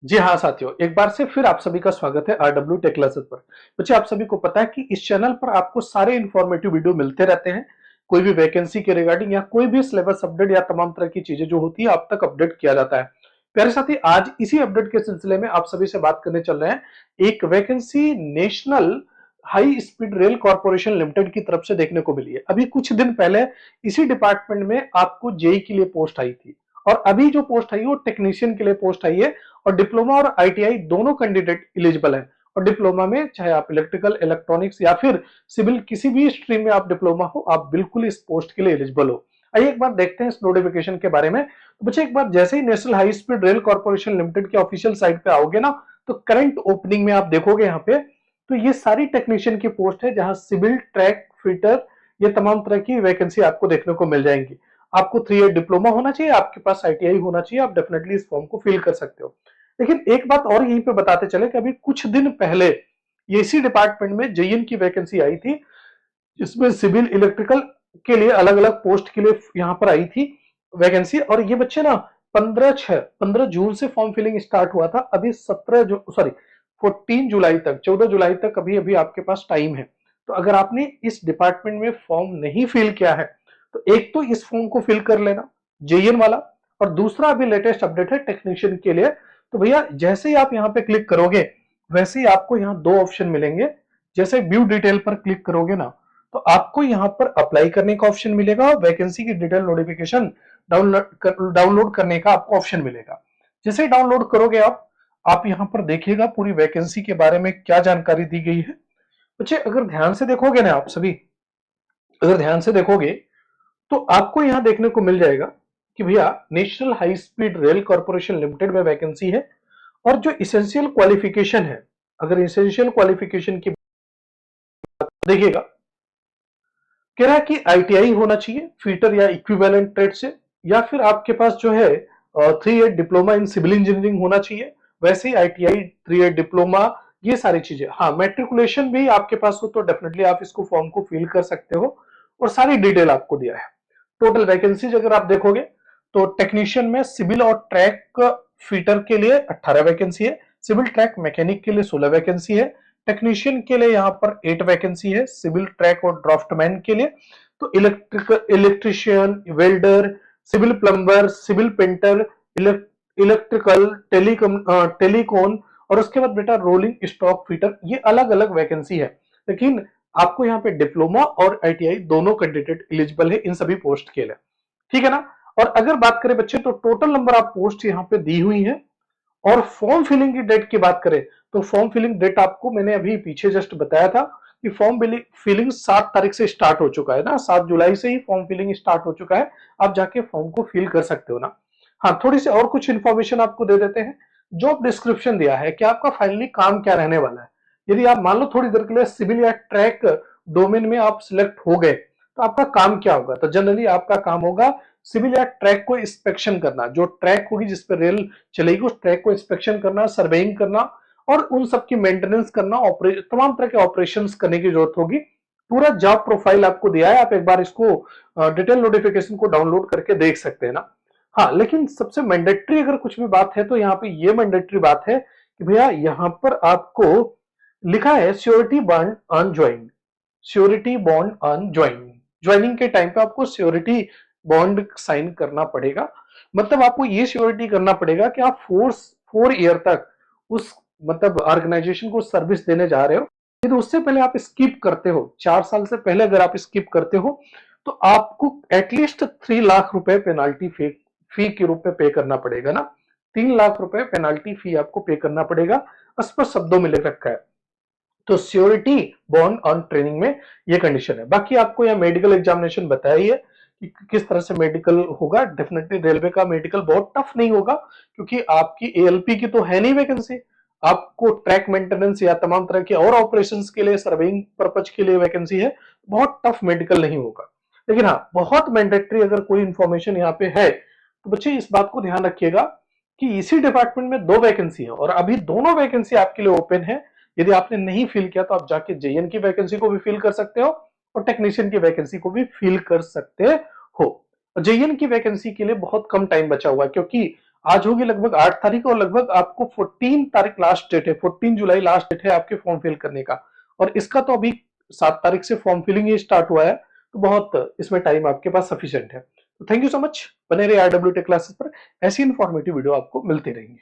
जी हाँ साथियों, एक बार से फिर आप सभी का स्वागत है आरडब्ल्यू टेक क्लासेस पर। बच्चे, आप सभी को पता है कि इस चैनल पर आपको सारे इंफॉर्मेटिव वीडियो मिलते रहते हैं। कोई भी वैकेंसी के रिगार्डिंग या कोई भी सिलेबस अपडेट या तमाम तरह की चीजें जो होती है आप तक अपडेट किया जाता है। प्यारे साथी, आज इसी अपडेट के सिलसिले में आप सभी से बात करने चल रहे हैं। एक vacancy national high speed rail corporation limited की तरफ से देखने को मिली है। अभी कुछ दिन पहले इसी डिपार्टमेंट में आपको जेई के लिए पोस्ट आई थी, और अभी जो पोस्ट आई है वो टेक्नीशियन के लिए पोस्ट आई है। और डिप्लोमा और आईटीआई दोनों कैंडिडेट एलिजिबल हैं। और डिप्लोमा में चाहे आप इलेक्ट्रिकल, इलेक्ट्रॉनिक्स या फिर सिविल, किसी भी स्ट्रीम में आप डिप्लोमा हो, आप बिल्कुल इस पोस्ट के लिए एलिजिबल हो। आइए एक बार देखते हैं इस नोटिफिकेशन के बारे में। तो बच्चे, एक बार जैसे ही national high speed rail corporation limited के ऑफिशियल साइट पे आओगे ना, तो करंट ओपनिंग में आप देखोगे यहाँ पे, तो ये सारी टेक्नीशियन की पोस्ट है, जहां सिविल, ट्रैक, फिटर, ये तमाम तरह की वैकेंसी आपको देखने को मिल जाएंगी। आपको 3 ईयर डिप्लोमा होना चाहिए, आपके पास आईटीआई होना चाहिए, आप डेफिनेटली इस फॉर्म को फिल कर सकते हो। लेकिन एक बात और यहीं पे बताते चले कि अभी कुछ दिन पहले ये इसी डिपार्टमेंट में जेईएन की वैकेंसी आई थी, जिसमें सिविल, इलेक्ट्रिकल के लिए अलग अलग पोस्ट के लिए यहाँ पर आई थी वैकेंसी। और ये बच्चे ना 15 जून से फॉर्म फिलिंग स्टार्ट हुआ था। अभी 14 जुलाई तक, 14 जुलाई तक अभी अभी आपके पास टाइम है। तो अगर आपने इस डिपार्टमेंट में फॉर्म नहीं फिल किया है, तो एक तो इस फॉर्म को फिल कर लेना, जेईएन वाला। और दूसरा अभी लेटेस्ट अपडेट है टेक्नीशियन के लिए। तो भैया, जैसे ही आप यहाँ पे क्लिक करोगे, वैसे ही आपको यहाँ दो ऑप्शन मिलेंगे। जैसे व्यू डिटेल पर क्लिक करोगे ना, तो आपको यहाँ पर अप्लाई करने का ऑप्शन मिलेगा, और वैकेंसी की डिटेल नोटिफिकेशन डाउनलोड करने का आपको ऑप्शन मिलेगा। जैसे डाउनलोड करोगे आप यहाँ पर देखिएगा पूरी वैकेंसी के बारे में क्या जानकारी दी गई है। बच्चे, अगर ध्यान से देखोगे ना, आप सभी अगर ध्यान से देखोगे, तो आपको यहां देखने को मिल जाएगा कि भैया national high speed rail corporation limited में वैकेंसी है। और जो इसेंशियल क्वालिफिकेशन है, अगर इसेंशियल क्वालिफिकेशन की देखिएगा, कह रहा है कि आईटीआई होना चाहिए फीटर या इक्विवेलेंट ट्रेड से, या फिर आपके पास जो है 3 year diploma in civil engineering होना चाहिए। वैसे ही आईटीआई, 3 ईयर डिप्लोमा, ये सारी चीजें। हाँ, मैट्रिकुलेशन भी आपके पास हो तो डेफिनेटली आप इसको फॉर्म को फिल कर सकते हो। और सारी डिटेल आपको दिया है। टोटल वैकेंसीज अगर आप देखोगे, तो टेक्नीशियन में सिविल और ट्रैक फीटर के लिए 18 वैकेंसी है, सिविल ट्रैक मैकेनिक के लिए 16 वैकेंसी है, टेक्नीशियन के लिए यहाँ पर 8 वैकेंसी है, सिविल ट्रैक और ड्राफ्टमैन के लिए। तो electrician, welder, civil plumber, civil painter, electrical, telecom, और उसके बाद बेटा रोलिंग स्टॉक फीटर, ये अलग अलग वैकेंसी है। लेकिन आपको यहाँ पे डिप्लोमा और आईटीआई दोनों कैंडिडेट एलिजिबल है इन सभी पोस्ट के लिए। ठीक है ना। और अगर बात करें बच्चे, तो टोटल नंबर ऑफ पोस्ट यहाँ पे दी हुई है। और फॉर्म फिलिंग की डेट की बात करें, तो फॉर्म फिलिंग डेट आपको मैंने अभी पीछे जस्ट बताया था कि फॉर्म फिलिंग 7 तारीख से स्टार्ट हो चुका है ना, 7 जुलाई से ही फॉर्म फिलिंग स्टार्ट हो चुका है। आप जाके फॉर्म को फिल कर सकते हो ना। हाँ, थोड़ी सी और कुछ इंफॉर्मेशन आपको दे देते हैं। जॉब डिस्क्रिप्शन दिया है कि आपका फाइनली काम क्या रहने वाला है। यदि आप मान लो थोड़ी देर के लिए सिविल या ट्रैक डोमेन में आप सिलेक्ट हो गए, तो आपका काम क्या होगा? तो जनरली आपका काम होगा सिविल या ट्रैक को इंस्पेक्शन करना। जो ट्रैक होगी जिस पर रेल चलेगी, उस ट्रैक को इंस्पेक्शन करना, सर्वेइंग करना, और उन सब की मेंटेनेंस करना, तमाम तरह के ऑपरेशंस करने की जरूरत होगी। पूरा जॉब प्रोफाइल आपको दिया है, आप एक बार इसको डिटेल नोटिफिकेशन को डाउनलोड करके देख सकते हैं ना। हाँ, लेकिन सबसे मैंडेटरी अगर कुछ भी बात है, तो यहाँ पे ये मैंडेटरी बात है कि भैया यहाँ पर आपको लिखा है surety bond on join, surety bond on joining. Joining के टाइम पे आपको श्योरिटी बॉन्ड साइन करना पड़ेगा। मतलब आपको ये श्योरिटी करना पड़ेगा कि आप 4 ईयर तक उस मतलब ऑर्गेनाइजेशन को सर्विस देने जा रहे हो। यदि उससे पहले आप स्किप करते हो, 4 साल से पहले अगर आप स्किप करते हो, तो आपको एटलीस्ट 3 लाख रुपए पेनाल्टी फी के रूप में पे करना पड़ेगा ना। 3 लाख रुपए पेनाल्टी फी आपको पे करना पड़ेगा। स्पष्ट शब्दों में लिख रखा है। तो श्योरिटी बॉन्ड ऑन ट्रेनिंग में ये कंडीशन है। बाकी आपको यह मेडिकल एग्जामिनेशन बताया ही है कि किस तरह से मेडिकल होगा। डेफिनेटली रेलवे का मेडिकल बहुत टफ नहीं होगा, क्योंकि आपकी एएलपी की तो है नहीं वैकेंसी। आपको ट्रैक मेंटेनेंस या तमाम तरह के और ऑपरेशंस के लिए, सर्वेइंग पर्पज के लिए वैकेंसी है। बहुत टफ मेडिकल नहीं होगा। लेकिन हाँ, बहुत मैंडेटरी अगर कोई इंफॉर्मेशन यहाँ पे है, तो बच्चे इस बात को ध्यान रखिएगा कि इसी डिपार्टमेंट में 2 वैकेंसी है, और अभी दोनों वैकेंसी आपके लिए ओपन है। यदि आपने नहीं फिल किया, तो आप जाके जेएन की वैकेंसी को भी फिल कर सकते हो, और टेक्नीशियन की वैकेंसी को भी फिल कर सकते हो। जेईएन की वैकेंसी के लिए बहुत कम टाइम बचा हुआ है, क्योंकि आज होगी लगभग 8 तारीख और लगभग आपको 14 तारीख लास्ट डेट है, 14 जुलाई लास्ट डेट है आपके फॉर्म फिल करने का। और इसका तो अभी 7 तारीख से फॉर्म फिलिंग ही स्टार्ट हुआ है, तो बहुत इसमें टाइम आपके पास सफिशिएंट है। तो थैंक यू सो मच, बने रहिए RW टेक क्लासेस पर, ऐसी इंफॉर्मेटिव वीडियो आपको मिलती रहेंगी।